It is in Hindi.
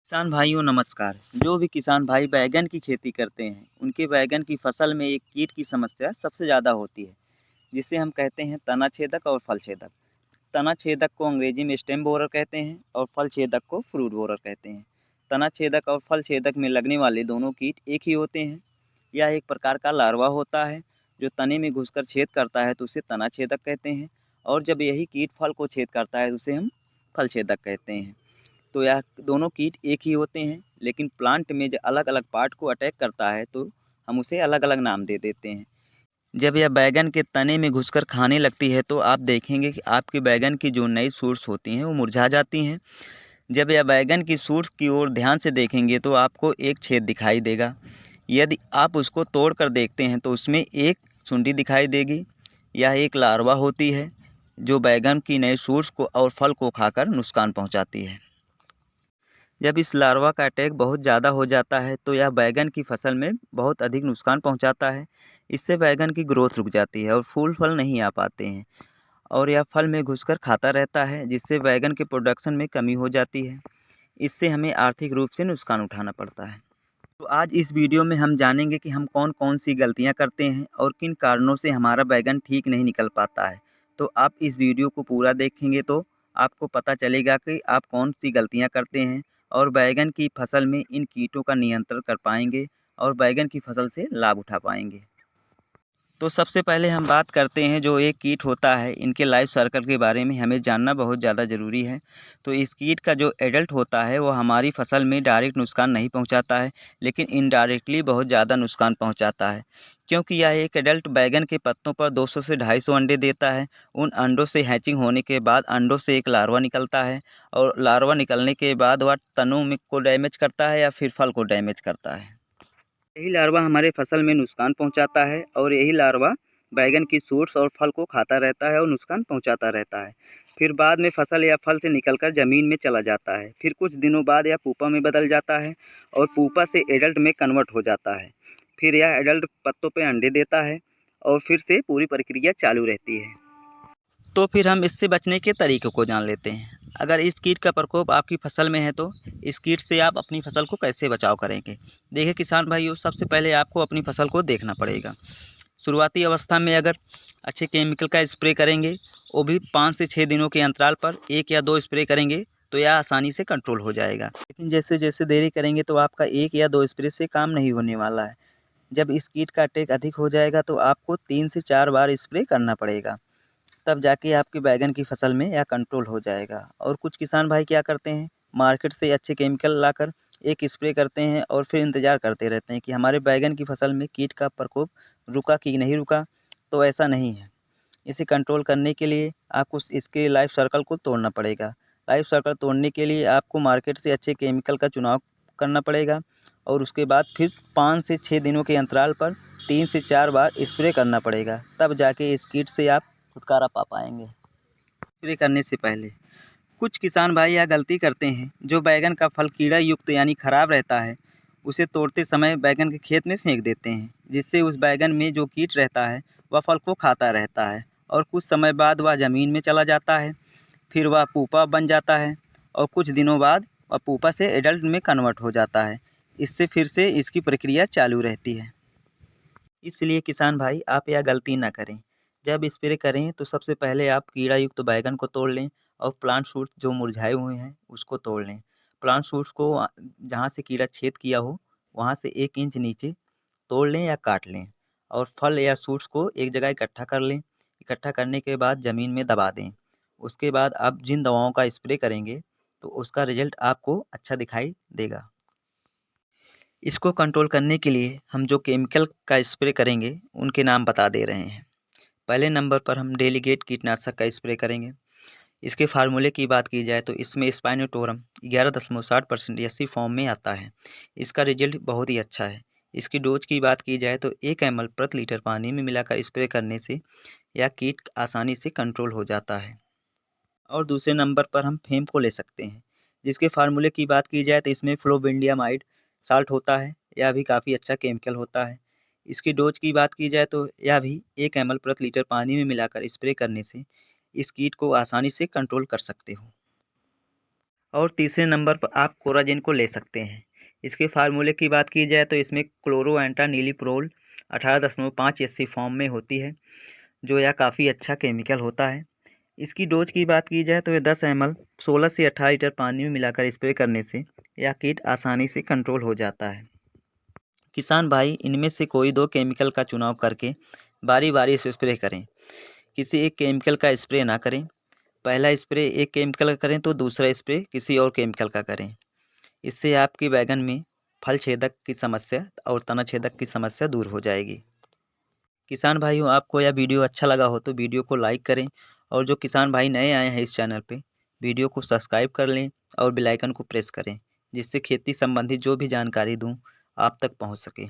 किसान भाइयों नमस्कार। जो भी किसान भाई बैंगन की खेती करते हैं, उनके बैंगन की फसल में एक कीट की समस्या सबसे ज़्यादा होती है, जिसे हम कहते हैं तना छेदक और फल छेदक। तना छेदक को अंग्रेजी में स्टेम बोरर कहते हैं और फल छेदक को फ्रूट बोरर कहते हैं। तना छेदक और फल छेदक में लगने वाले दोनों कीट एक ही होते हैं। यह एक प्रकार का लार्वा होता है जो तने में घुसकर छेद करता है तो उसे तना छेदक कहते हैं, और जब यही कीट फल को छेद करता है तो उसे हम फल छेदक कहते हैं। तो यह दोनों कीट एक ही होते हैं, लेकिन प्लांट में जब अलग-अलग पार्ट को अटैक करता है तो हम उसे अलग-अलग नाम दे देते हैं। जब यह बैंगन के तने में घुसकर खाने लगती है तो आप देखेंगे कि आपके बैंगन की जो नई शूट्स होती हैं वो मुरझा जाती हैं। जब यह बैंगन की शूट्स की ओर ध्यान से देखेंगे तो आपको एक छेद दिखाई देगा। यदि आप उसको तोड़कर देखते हैं तो उसमें एक सुंडी दिखाई देगी। यह एक लार्वा होती है जो बैंगन की नई शूट्स को और फल को खाकर नुकसान पहुँचाती है। जब इस लार्वा का अटैक बहुत ज़्यादा हो जाता है तो यह बैंगन की फसल में बहुत अधिक नुकसान पहुंचाता है। इससे बैंगन की ग्रोथ रुक जाती है और फूल फल नहीं आ पाते हैं, और यह फल में घुसकर खाता रहता है, जिससे बैंगन के प्रोडक्शन में कमी हो जाती है। इससे हमें आर्थिक रूप से नुकसान उठाना पड़ता है। तो आज इस वीडियो में हम जानेंगे कि हम कौन कौन सी गलतियां करते हैं और किन कारणों से हमारा बैंगन ठीक नहीं निकल पाता है। तो आप इस वीडियो को पूरा देखेंगे तो आपको पता चलेगा कि आप कौन सी गलतियां करते हैं और बैंगन की फसल में इन कीटों का नियंत्रण कर पाएंगे और बैंगन की फसल से लाभ उठा पाएंगे। तो सबसे पहले हम बात करते हैं जो एक कीट होता है, इनके लाइफ सर्कल के बारे में हमें जानना बहुत ज़्यादा ज़रूरी है। तो इस कीट का जो एडल्ट होता है वो हमारी फसल में डायरेक्ट नुकसान नहीं पहुंचाता है, लेकिन इनडायरेक्टली बहुत ज़्यादा नुकसान पहुंचाता है, क्योंकि यह एक एडल्ट बैगन के पत्तों पर 200 से 250 अंडे देता है। उन अंडों से हैचिंग होने के बाद अंडों से एक लार्वा निकलता है, और लार्वा निकलने के बाद वह तनों में को डैमेज करता है या फिर फल को डैमेज करता है। यही लार्वा हमारे फसल में नुकसान पहुंचाता है, और यही लार्वा बैंगन की शूट्स और फल को खाता रहता है और नुकसान पहुंचाता रहता है। फिर बाद में फसल या फल से निकलकर ज़मीन में चला जाता है। फिर कुछ दिनों बाद यह पूपा में बदल जाता है और पूपा से एडल्ट में कन्वर्ट हो जाता है। फिर यह एडल्ट पत्तों पे अंडे देता है और फिर से पूरी प्रक्रिया चालू रहती है। तो फिर हम इससे बचने के तरीकों को जान लेते हैं। अगर इस कीट का प्रकोप आपकी फसल में है तो इस कीट से आप अपनी फसल को कैसे बचाव करेंगे। देखिए किसान भाइयों, सबसे पहले आपको अपनी फसल को देखना पड़ेगा। शुरुआती अवस्था में अगर अच्छे केमिकल का स्प्रे करेंगे, वो भी 5 से 6 दिनों के अंतराल पर 1 या 2 स्प्रे करेंगे तो यह आसानी से कंट्रोल हो जाएगा। लेकिन जैसे जैसे देरी करेंगे तो आपका 1 या 2 स्प्रे से काम नहीं होने वाला है। जब इस कीट का अटैक अधिक हो जाएगा तो आपको 3 से 4 बार स्प्रे करना पड़ेगा, तब जाके आपकी बैंगन की फसल में यह कंट्रोल हो जाएगा। और कुछ किसान भाई क्या करते हैं, मार्केट से अच्छे केमिकल लाकर एक स्प्रे करते हैं और फिर इंतज़ार करते रहते हैं कि हमारे बैंगन की फसल में कीट का प्रकोप रुका कि नहीं रुका। तो ऐसा नहीं है। इसे कंट्रोल करने के लिए आपको इसके लाइफ सर्कल को तोड़ना पड़ेगा। लाइफ सर्कल तोड़ने के लिए आपको मार्केट से अच्छे केमिकल का चुनाव करना पड़ेगा, और उसके बाद फिर 5 से 6 दिनों के अंतराल पर 3 से 4 बार स्प्रे करना पड़ेगा, तब जाके इस कीट से आप छुटकारा पा पाएंगे। स्प्रे करने से पहले कुछ किसान भाई यह गलती करते हैं, जो बैंगन का फल कीड़ा युक्त यानी खराब रहता है उसे तोड़ते समय बैंगन के खेत में फेंक देते हैं, जिससे उस बैंगन में जो कीट रहता है वह फल को खाता रहता है, और कुछ समय बाद वह ज़मीन में चला जाता है। फिर वह पूपा बन जाता है, और कुछ दिनों बाद वह पूपा से एडल्ट में कन्वर्ट हो जाता है। इससे फिर से इसकी प्रक्रिया चालू रहती है। इसलिए किसान भाई आप यह गलती ना करें। जब स्प्रे करें तो सबसे पहले आप कीड़ा युक्त बैंगन को तोड़ लें, और प्लांट शूट जो मुरझाए हुए हैं उसको तोड़ लें। प्लांट शूट्स को जहाँ से कीड़ा छेद किया हो वहाँ से 1 इंच नीचे तोड़ लें या काट लें, और फल या शूट्स को एक जगह इकट्ठा कर लें। इकट्ठा करने के बाद ज़मीन में दबा दें। उसके बाद आप जिन दवाओं का स्प्रे करेंगे तो उसका रिजल्ट आपको अच्छा दिखाई देगा। इसको कंट्रोल करने के लिए हम जो केमिकल का स्प्रे करेंगे उनके नाम बता दे रहे हैं। पहले नंबर पर हम डेलीगेट कीटनाशक का स्प्रे करेंगे। इसके फार्मूले की बात की जाए तो इसमें स्पाइनोटोरम 11.60% एससी फॉर्म में आता है। इसका रिजल्ट बहुत ही अच्छा है। इसकी डोज की बात की जाए तो 1 ml प्रति लीटर पानी में मिलाकर स्प्रे करने से यह कीट आसानी से कंट्रोल हो जाता है। और दूसरे नंबर पर हम फेम को ले सकते हैं, जिसके फार्मूले की बात की जाए तो इसमें फ्लोबिंडियामाइड साल्ट होता है। यह भी काफ़ी अच्छा केमिकल होता है। इसकी डोज की बात की जाए तो यह भी 1 ml प्रति लीटर पानी में मिलाकर स्प्रे करने से इस कीट को आसानी से कंट्रोल कर सकते हो। और तीसरे नंबर पर आप कोराजेन को ले सकते हैं। इसके फार्मूले की बात की जाए तो इसमें क्लोरोएंट्रा नीलीप्रोल 18.5 एससी फॉर्म में होती है, जो यह काफ़ी अच्छा केमिकल होता है। इसकी डोज की बात की जाए तो ये 10 ml 16 से 18 लीटर पानी में मिलाकर स्प्रे करने से यह कीट आसानी से कंट्रोल हो जाता है। किसान भाई इनमें से कोई 2 केमिकल का चुनाव करके बारी बारी से स्प्रे करें। किसी एक केमिकल का स्प्रे ना करें। पहला स्प्रे एक केमिकल का करें तो दूसरा स्प्रे किसी और केमिकल का करें। इससे आपकी बैगन में फल छेदक की समस्या और तना छेदक की समस्या दूर हो जाएगी। किसान भाइयों, आपको यह वीडियो अच्छा लगा हो तो वीडियो को लाइक करें, और जो किसान भाई नए आए हैं इस चैनल पे, वीडियो को सब्सक्राइब कर लें और बेल आइकन को प्रेस करें, जिससे खेती संबंधी जो भी जानकारी दूँ आप तक पहुँच सके।